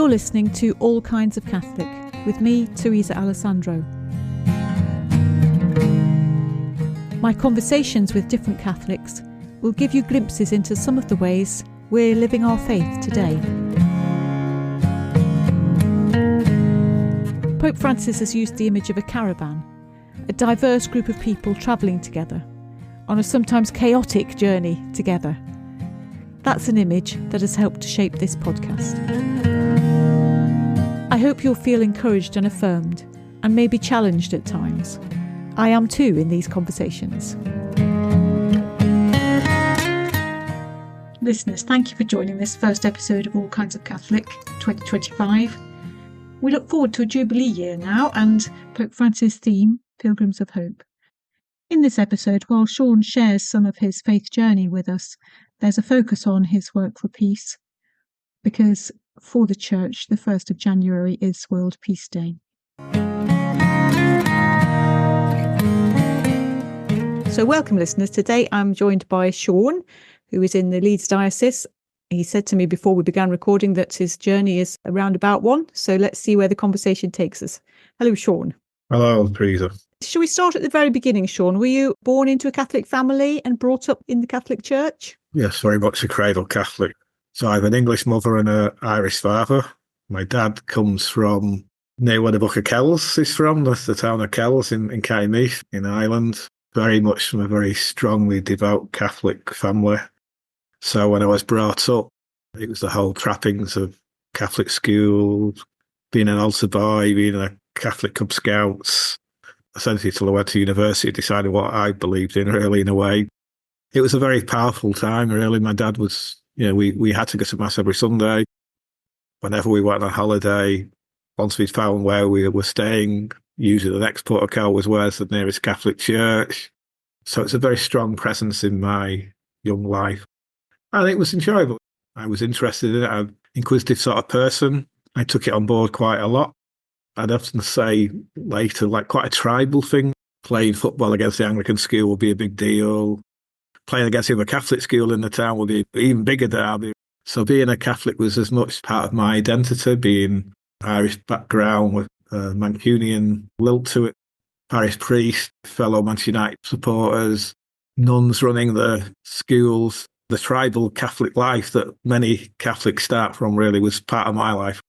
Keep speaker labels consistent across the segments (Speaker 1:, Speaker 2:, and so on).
Speaker 1: You're listening to All Kinds of Catholic with me, Teresa Alessandro. My conversations with different Catholics will give you glimpses into some of the ways we're living our faith today. Pope Francis has used the image of a caravan, a diverse group of people travelling together on a sometimes chaotic journey together. That's an image that has helped to shape this podcast. I hope you'll feel encouraged and affirmed, and maybe challenged at times. I am too in these conversations. Listeners, thank you for joining this first episode of All Kinds of Catholic 2025. We look forward to a Jubilee year now and Pope Francis' theme, Pilgrims of Hope. In this episode, while Sean shares some of his faith journey with us, there's a focus on his work for peace, because for the Church, the 1st of January is World Peace Day. So welcome, listeners. Today I'm joined by Sean, who is in the Leeds Diocese. He said to me before we began recording that his journey is a roundabout one, so let's see where the conversation takes us. Hello, Sean.
Speaker 2: Hello, Teresa.
Speaker 1: Shall we start at the very beginning, Sean? Were you born into a Catholic family and brought up in the Catholic Church?
Speaker 2: Yes, very much a cradle Catholic. So I have an English mother and an Irish father. My dad comes from near where the Book of Kells is from, the town of Kells in County Meath in Ireland. Very much from a very strongly devout Catholic family. So when I was brought up, it was the whole trappings of Catholic school, being an altar boy, being a Catholic Cub Scouts. Essentially, till I went to university, decided what I believed in, really, in a way. It was a very powerful time, really. My dad was, we had to go to Mass every Sunday. Whenever we went on holiday, once we'd found where we were staying, usually the next port of call was where's the nearest Catholic church. So it's a very strong presence in my young life. And it was enjoyable. I was interested in it. I'm an inquisitive sort of person. I took it on board quite a lot. I'd often say later, like quite a tribal thing. Playing football against the Anglican school would be a big deal. Playing against the other Catholic school in the town would be an even bigger derby. So being a Catholic was as much part of my identity, being Irish background with a Mancunian lilt to it, parish priest, fellow Manchester United supporters, nuns running the schools. The tribal Catholic life that many Catholics start from really was part of my life.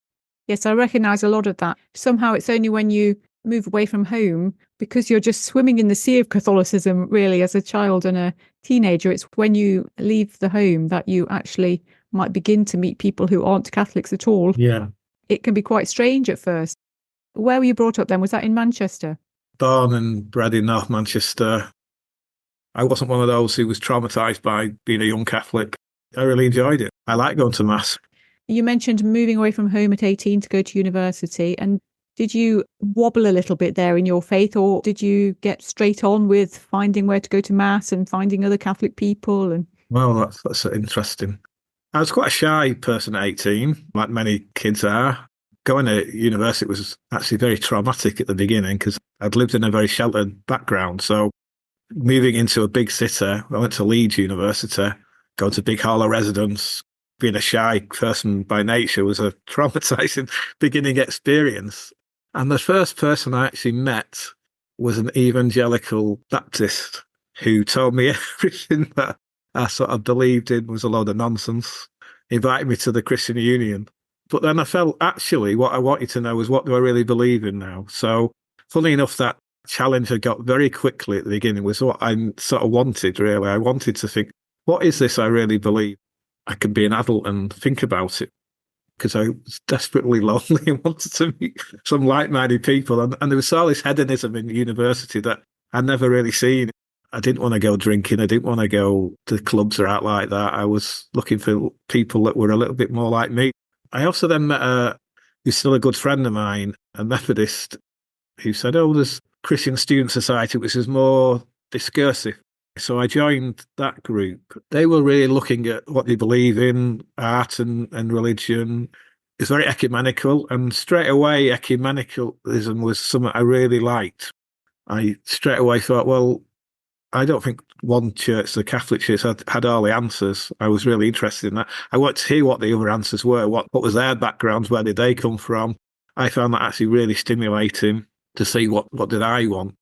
Speaker 1: Yes, I recognise a lot of that. Somehow it's only when you move away from home, because you're just swimming in the sea of Catholicism, really, as a child and a teenager. It's when you leave the home that you actually might begin to meet people who aren't Catholics at all.
Speaker 2: Yeah.
Speaker 1: It can be quite strange at first. Where were you brought up then? Was that in Manchester?
Speaker 2: Born and bred in North Manchester. I wasn't one of those who was traumatised by being a young Catholic. I really enjoyed it. I like going to Mass.
Speaker 1: You mentioned moving away from home at 18 to go to university. And did you wobble a little bit there in your faith, or did you get straight on with finding where to go to Mass and finding other Catholic people?
Speaker 2: Well, that's interesting. I was quite a shy person at 18, like many kids are. Going to university was actually very traumatic at the beginning because I'd lived in a very sheltered background. So moving into a big city, I went to Leeds University, going to big hall of residence. Being a shy person by nature was a traumatizing beginning experience. And the first person I actually met was an evangelical Baptist who told me everything that I sort of believed in was a load of nonsense. He invited me to the Christian Union. But then I felt actually what I wanted to know was, what do I really believe in now? So funny enough, that challenge I got very quickly at the beginning was what I sort of wanted, really. I wanted to think, what is this I really believe? I can be an adult and think about it, because I was desperately lonely and wanted to meet some like-minded people. And there was all this hedonism in university that I'd never really seen. I didn't want to go drinking. I didn't want to go to clubs or out like that. I was looking for people that were a little bit more like me. I also then met who's still a good friend of mine, a Methodist, who said, there's Christian Student Society, which is more discursive. So I joined that group. They were really looking at what they believe in, art and religion. It's very ecumenical, and straight away ecumenicalism was something I really liked. I straight away thought, well, I don't think one church, the Catholic Church, had all the answers. I was really interested in that. I wanted to hear what the other answers were. What was their backgrounds? Where did they come from? I found that actually really stimulating to see what did I want.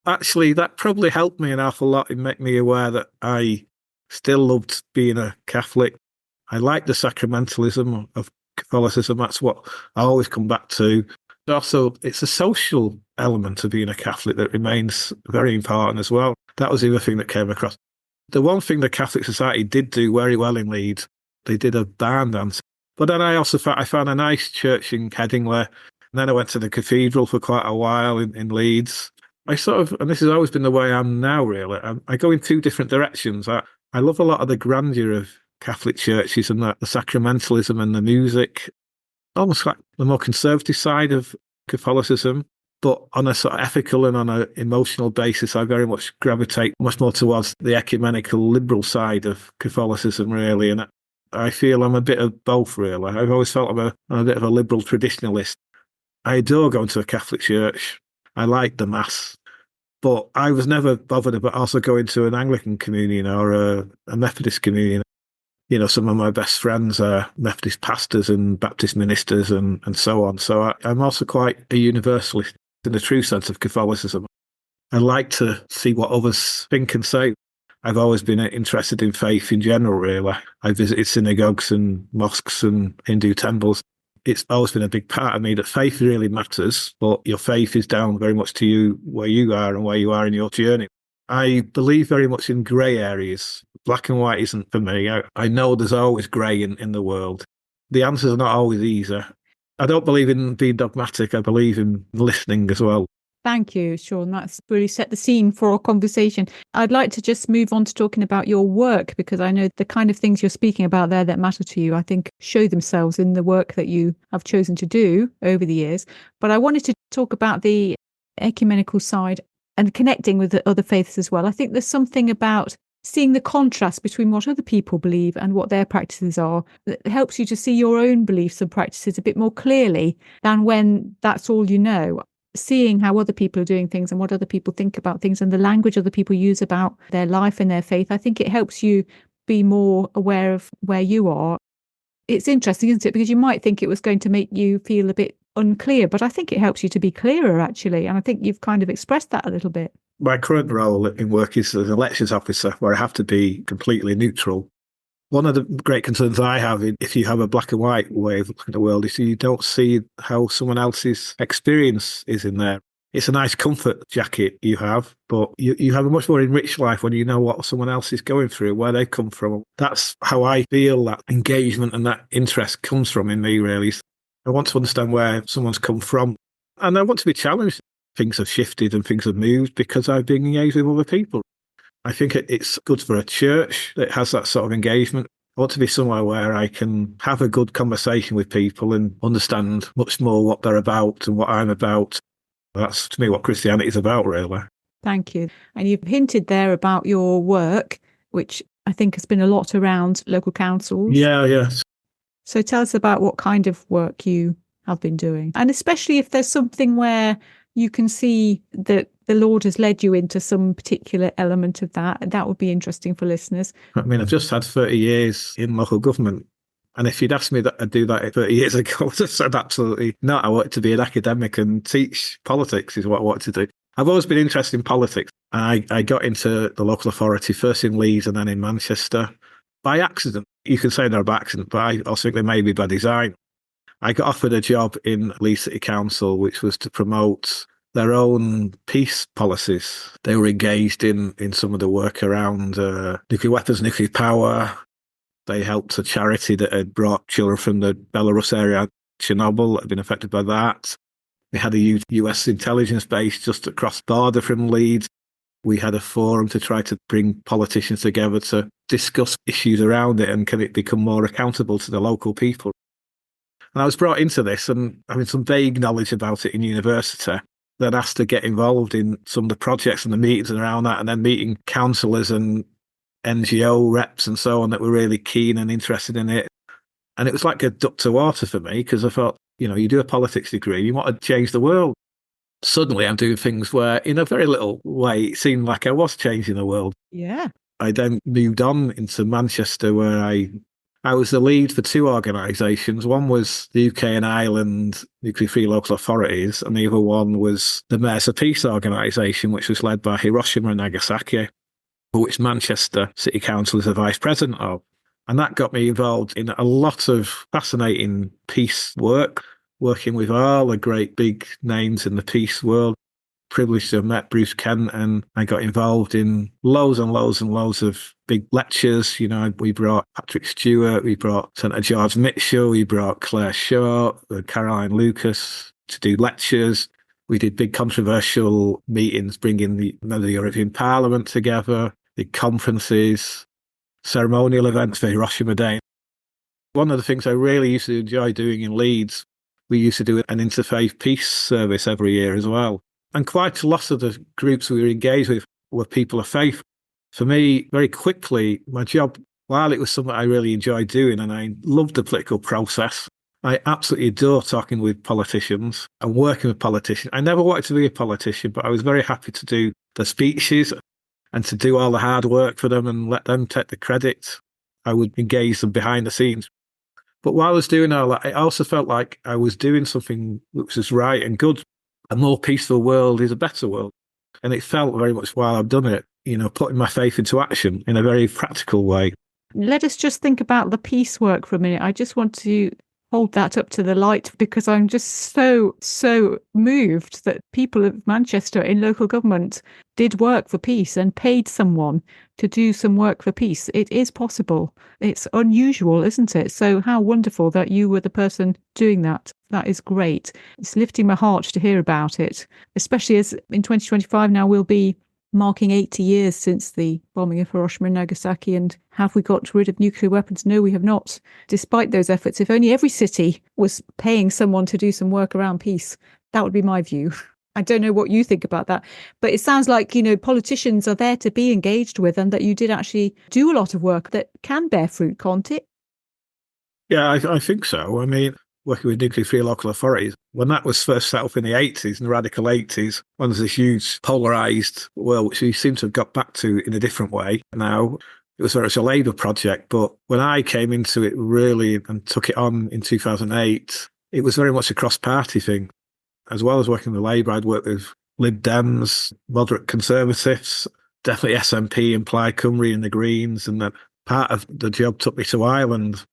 Speaker 2: Actually, that probably helped me an awful lot in making me aware that I still loved being a Catholic. I like the sacramentalism of Catholicism. That's what I always come back to. Also, it's a social element of being a Catholic that remains very important as well. That was the other thing that came across. The one thing the Catholic Society did do very well in Leeds, they did a barn dance. But then I also found a nice church in Headingley. And then I went to the cathedral for quite a while in Leeds. I and this has always been the way I am now, really. I go in two different directions. I love a lot of the grandeur of Catholic churches and the sacramentalism and the music, almost like the more conservative side of Catholicism. But on a sort of ethical and on an emotional basis, I very much gravitate much more towards the ecumenical liberal side of Catholicism, really. And I feel I'm a bit of both, really. I've always felt I'm a bit of a liberal traditionalist. I adore going to a Catholic church. I like the Mass. But I was never bothered about also going to an Anglican communion or a Methodist communion. You know, some of my best friends are Methodist pastors and Baptist ministers and so on. So I'm also quite a universalist in the true sense of Catholicism. I like to see what others think and say. I've always been interested in faith in general, really. I visited synagogues and mosques and Hindu temples. It's always been a big part of me that faith really matters, but your faith is down very much to you, where you are and where you are in your journey. I believe very much in grey areas. Black and white isn't for me. I know there's always grey in the world. The answers are not always easy. I don't believe in being dogmatic. I believe in listening as well.
Speaker 1: Thank you, Sean. That's really set the scene for our conversation. I'd like to just move on to talking about your work, because I know the kind of things you're speaking about there that matter to you, I think, show themselves in the work that you have chosen to do over the years. But I wanted to talk about the ecumenical side and connecting with the other faiths as well. I think there's something about seeing the contrast between what other people believe and what their practices are that helps you to see your own beliefs and practices a bit more clearly than when that's all you know. Seeing how other people are doing things and what other people think about things and the language other people use about their life and their faith, I think it helps you be more aware of where you are. It's interesting, isn't it? Because you might think it was going to make you feel a bit unclear, but I think it helps you to be clearer, actually. And I think you've kind of expressed that a little bit.
Speaker 2: My current role in work is as an elections officer, where I have to be completely neutral. One of the great concerns I have, if you have a black and white way of looking at the world, is you don't see how someone else's experience is in there. It's a nice comfort jacket you have, but you have a much more enriched life when you know what someone else is going through, where they come from. That's how I feel that engagement and that interest comes from in me, really. I want to understand where someone's come from. And I want to be challenged. Things have shifted and things have moved because I've been engaged with other people. I think it's good for a church that has that sort of engagement. I want to be somewhere where I can have a good conversation with people and understand much more what they're about and what I'm about. That's, to me, what Christianity is about, really.
Speaker 1: Thank you. And you've hinted there about your work, which I think has been a lot around local councils.
Speaker 2: Yeah, yes.
Speaker 1: So tell us about what kind of work you have been doing. And especially if there's something where you can see that the Lord has led you into some particular element of that would be interesting for listeners.
Speaker 2: I mean, I've just had 30 years in local government. And if you'd asked me that I'd do that 30 years ago, I would have said absolutely not. I wanted to be an academic and teach politics is what I wanted to do. I've always been interested in politics. I got into the local authority first in Leeds and then in Manchester by accident. You can say they're by accident, but I also think they may be by design. I got offered a job in Leeds City Council, which was to promote their own peace policies. They were engaged in some of the work around nuclear weapons, nuclear power. They helped a charity that had brought children from the Belarus area, Chernobyl, that had been affected by that. We had a huge US intelligence base just across border from Leeds. We had a forum to try to bring politicians together to discuss issues around it and can it become more accountable to the local people. And I was brought into this and having some vague knowledge about it in university, then asked to get involved in some of the projects and the meetings around that, and then meeting councillors and NGO reps and so on that were really keen and interested in it. And it was like a duck to water for me because I thought, you know, you do a politics degree, you want to change the world. suddenly I'm doing things where, in a very little way, it seemed like I was changing the world.
Speaker 1: Yeah.
Speaker 2: I then moved on into Manchester, where I was the lead for two organisations. One was the UK and Ireland Nuclear Free Local Authorities, and the other one was the Mayors for Peace organisation, which was led by Hiroshima and Nagasaki, which Manchester City Council is the vice president of. And that got me involved in a lot of fascinating peace work, working with all the great big names in the peace world. Privileged to have met Bruce Kent, and I got involved in loads and loads and loads of big lectures. You know, we brought Patrick Stewart, we brought Senator George Mitchell, we brought Claire Short, Caroline Lucas to do lectures. We did big controversial meetings, bringing the European Parliament together, big conferences, ceremonial events for Hiroshima Day. One of the things I really used to enjoy doing in Leeds, we used to do an interfaith peace service every year as well. And quite a lot of the groups we were engaged with were people of faith. For me, very quickly, my job, while it was something I really enjoyed doing and I loved the political process, I absolutely adore talking with politicians and working with politicians. I never wanted to be a politician, but I was very happy to do the speeches and to do all the hard work for them and let them take the credit. I would engage them behind the scenes. But while I was doing all that, I also felt like I was doing something which was right and good. A more peaceful world is a better world. And it felt very much while I've done it, you know, putting my faith into action in a very practical way.
Speaker 1: Let us just think about the peace work for a minute. I just want to hold that up to the light because I'm just so moved that people of Manchester in local government did work for peace and paid someone to do some work for peace. It is possible. It's unusual, isn't it? So how wonderful that you were the person doing that. That is great. It's lifting my heart to hear about it, especially as in 2025 now we'll be marking 80 years since the bombing of Hiroshima and Nagasaki. And have we got rid of nuclear weapons? No, we have not. Despite those efforts, if only every city was paying someone to do some work around peace, that would be my view. I don't know what you think about that, but it sounds like, you know, politicians are there to be engaged with and that you did actually do a lot of work that can bear fruit, can't it?
Speaker 2: Yeah, I think so. I mean, working with nuclear free local authorities, when that was first set up in the 80s, in the radical 80s, when there's this huge polarised world, which we seem to have got back to in a different way now. It was very much a Labour project, but when I came into it really and took it on in 2008, it was very much a cross-party thing. As well as working with Labour, I'd worked with Lib Dems, moderate Conservatives, definitely SNP and Plaid Cymru and the Greens, and then part of the job took me to Ireland.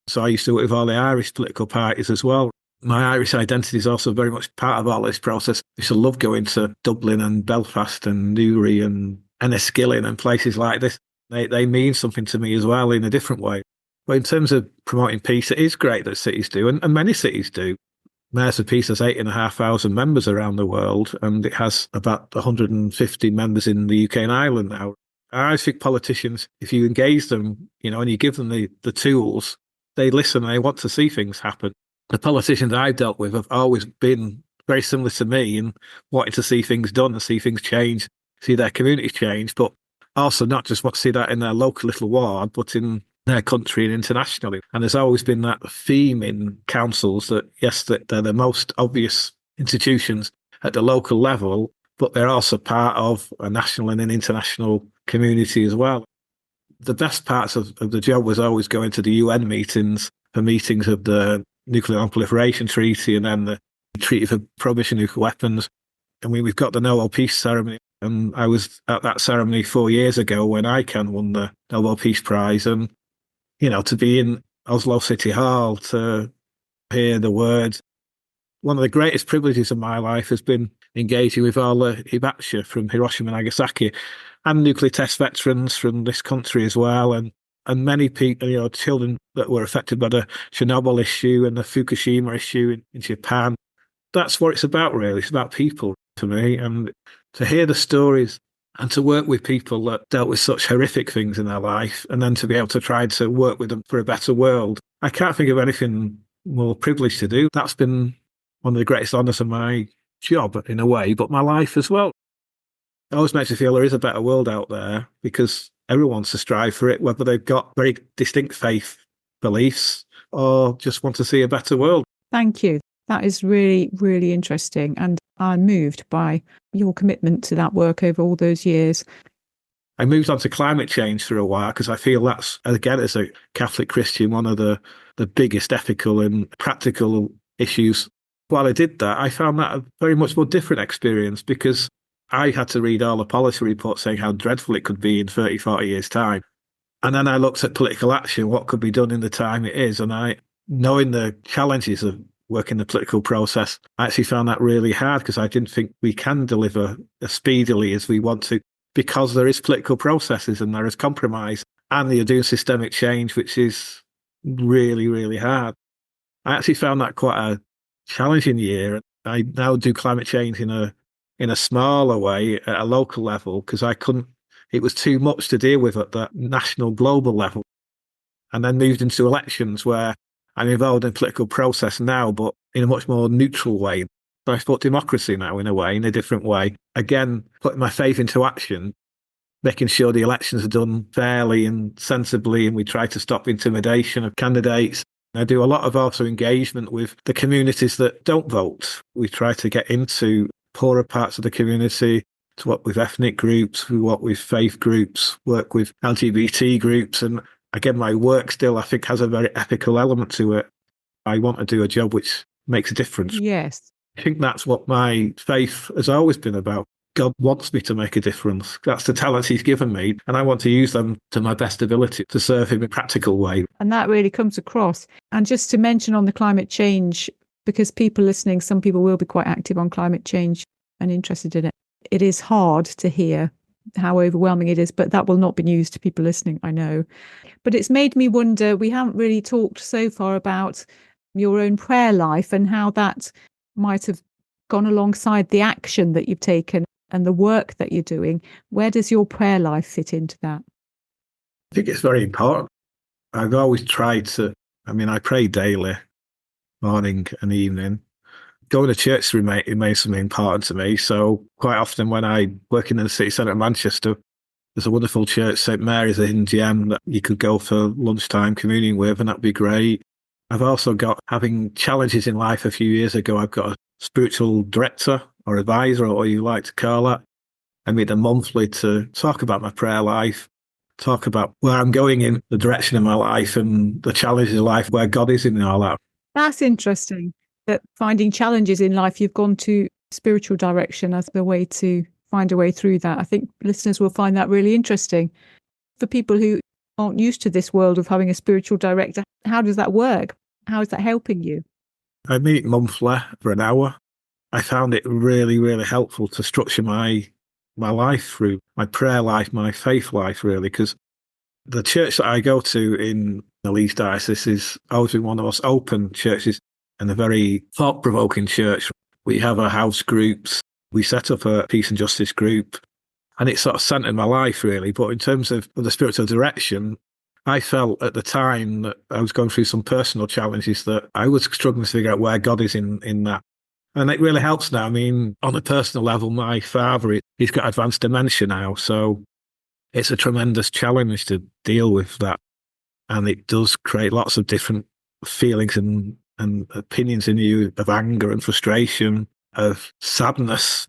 Speaker 2: So I used to work with all the Irish political parties as well. My Irish identity is also very much part of all this process. I used to love going to Dublin and Belfast and Newry and Enniskillen and places like this. They mean something to me as well in a different way. But in terms of promoting peace, it is great that cities do, and many cities do. Mayors for Peace has 8,500 members around the world, and it has about 150 members in the UK and Ireland now. I think politicians, if you engage them, you know, and you give them the tools, they listen and they want to see things happen. The politicians I've dealt with have always been very similar to me and wanted to see things done and see things change, see their communities change, but also not just want to see that in their local little ward, but in their country and internationally. And there's always been that theme in councils that, yes, that they're the most obvious institutions at the local level, but they're also part of a national and an international community as well. The best parts of the job was always going to the UN meetings, for meetings of the Nuclear Non-Proliferation Treaty and then the Treaty for Prohibition of Nuclear Weapons. And we've got the Nobel Peace Ceremony. And I was at that ceremony 4 years ago when ICANN won the Nobel Peace Prize. And, you know, to be in Oslo City Hall, to hear the words. One of the greatest privileges of my life has been engaging with all the hibachi from Hiroshima and Nagasaki and nuclear test veterans from this country as well. And many people, you know, children that were affected by the Chernobyl issue and the Fukushima issue in Japan. That's what it's about, really. It's about people to me. And to hear the stories and to work with people that dealt with such horrific things in their life and then to be able to try to work with them for a better world. I can't think of anything more privileged to do. That's been one of the greatest honours of my job in a way, but my life as well. It always makes me feel there is a better world out there because everyone wants to strive for it, whether they've got very distinct faith beliefs or just want to see a better world.
Speaker 1: Thank you. That is really, really interesting. And I'm moved by your commitment to that work over all those years.
Speaker 2: I moved on to climate change for a while because I feel that's, again, as a Catholic Christian, one of the biggest ethical and practical issues. While I did that, I found that a very much more different experience because I had to read all the policy reports saying how dreadful it could be in 30, 40 years' time. And then I looked at political action, what could be done in the time it is. And knowing the challenges of working the political process, I actually found that really hard because I didn't think we can deliver as speedily as we want to because there is political processes and there is compromise and you're doing systemic change, which is really, really hard. I actually found that quite a challenging year. I now do climate change in a smaller way at a local level because it was too much to deal with at that national global level. And then moved into elections where I'm involved in political process now, but in a much more neutral way. So I support democracy now in a way, in a different way. Again, putting my faith into action, making sure the elections are done fairly and sensibly, and we try to stop intimidation of candidates. I do a lot of also engagement with the communities that don't vote. We try to get into poorer parts of the community, to work with ethnic groups, we work with faith groups, work with LGBT groups. And again, my work still, I think, has a very ethical element to it. I want to do a job which makes a difference.
Speaker 1: Yes.
Speaker 2: I think that's what my faith has always been about. God wants me to make a difference. That's the talents he's given me, and I want to use them to my best ability to serve him in a practical way.
Speaker 1: And that really comes across. And just to mention on the climate change, because people listening, some people will be quite active on climate change and interested in it. It is hard to hear how overwhelming it is, but that will not be news to people listening, I know. But it's made me wonder, we haven't really talked so far about your own prayer life and how that might have gone alongside the action that you've taken and the work that you're doing. Where does your prayer life fit into that?
Speaker 2: I think it's very important. I've always tried to, I pray daily, morning and evening. Going to church remains something important to me. So quite often when I work in the city centre of Manchester, there's a wonderful church, St Mary's in GM, that you could go for lunchtime communing with, and that'd be great. I've also got, having challenges in life a few years ago, I've got a spiritual director or advisor, or what you like to call that. I meet them monthly to talk about my prayer life, talk about where I'm going in the direction of my life and the challenges of life, where God is in all that.
Speaker 1: That's interesting, that finding challenges in life, you've gone to spiritual direction as the way to find a way through that. I think listeners will find that really interesting. For people who aren't used to this world of having a spiritual director, how does that work? How is that helping you?
Speaker 2: I meet monthly for an hour. I found it really, really helpful to structure my life through my prayer life, my faith life, really, because the church that I go to in the Leeds Diocese is always been one of the most open churches and a very thought-provoking church. We have our house groups. We set up a peace and justice group, and it sort of centered my life, really. But in terms of the spiritual direction, I felt at the time that I was going through some personal challenges that I was struggling to figure out where God is in that. And it really helps now. On a personal level, my father, he's got advanced dementia now. So it's a tremendous challenge to deal with that. And it does create lots of different feelings and opinions in you of anger and frustration, of sadness.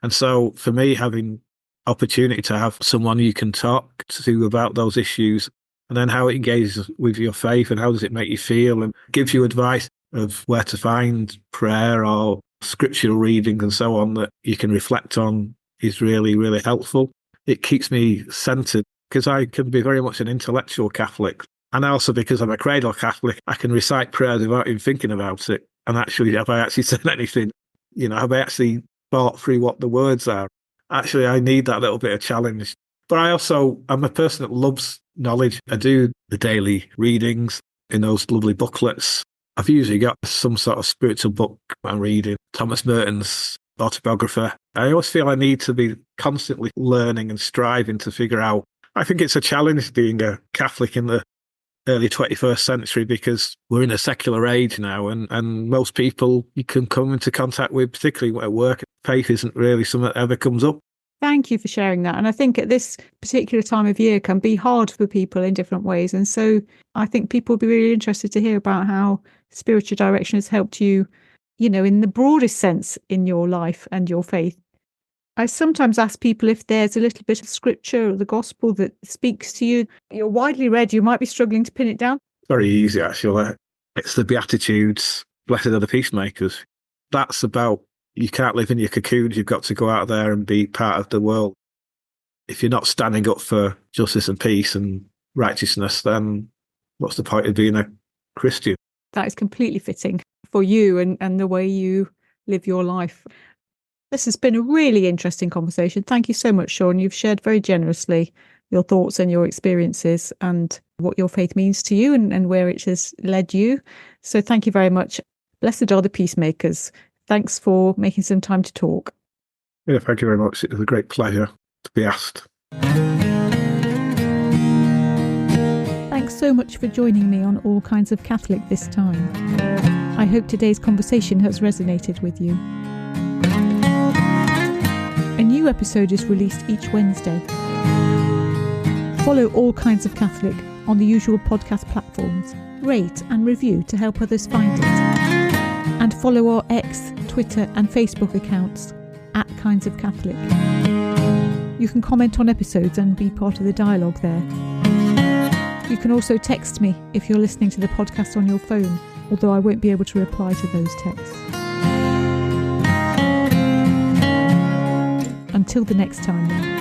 Speaker 2: And so for me, having opportunity to have someone you can talk to about those issues, and then how it engages with your faith and how does it make you feel, and gives you advice of where to find prayer or scriptural reading and so on that you can reflect on, is really, really helpful. It keeps me centered because I can be very much an intellectual Catholic. And also because I'm a cradle Catholic, I can recite prayers without even thinking about it. And actually, have I actually said anything? Have I actually thought through what the words are? Actually, I need that little bit of challenge. But I'm a person that loves knowledge. I do the daily readings in those lovely booklets. I've usually got some sort of spiritual book I'm reading, Thomas Merton's autobiography. I always feel I need to be constantly learning and striving to figure out. I think it's a challenge being a Catholic in the early 21st century because we're in a secular age now, and most people you can come into contact with, particularly at work, faith isn't really something that ever comes up.
Speaker 1: Thank you for sharing that. And I think at this particular time of year can be hard for people in different ways. And so I think people will be really interested to hear about how spiritual direction has helped you in the broadest sense in your life and your faith. I sometimes ask people if there's a little bit of scripture or the gospel that speaks to you. You're widely read, you might be struggling to pin it down.
Speaker 2: Very easy, actually. It's the Beatitudes, blessed are the peacemakers. That's about you can't live in your cocoons, you've got to go out there and be part of the world. If you're not standing up for justice and peace and righteousness, then what's the point of being a Christian?
Speaker 1: That is completely fitting for you and the way you live your life. This has been a really interesting conversation. Thank you so much, Sean. You've shared very generously your thoughts and your experiences and what your faith means to you and where it has led you. So thank you very much. Blessed are the peacemakers. Thanks for making some time to talk.
Speaker 2: Yeah, thank you very much. It was a great pleasure to be asked.
Speaker 1: Thanks so much for joining me on All Kinds of Catholic this time. I hope today's conversation has resonated with you. A new episode is released each Wednesday. Follow All Kinds of Catholic on the usual podcast platforms. Rate and review to help others find it. And follow our X, Twitter and Facebook accounts @Kinds of Catholic. You can comment on episodes and be part of the dialogue there. You can also text me if you're listening to the podcast on your phone, although I won't be able to reply to those texts. Until the next time then.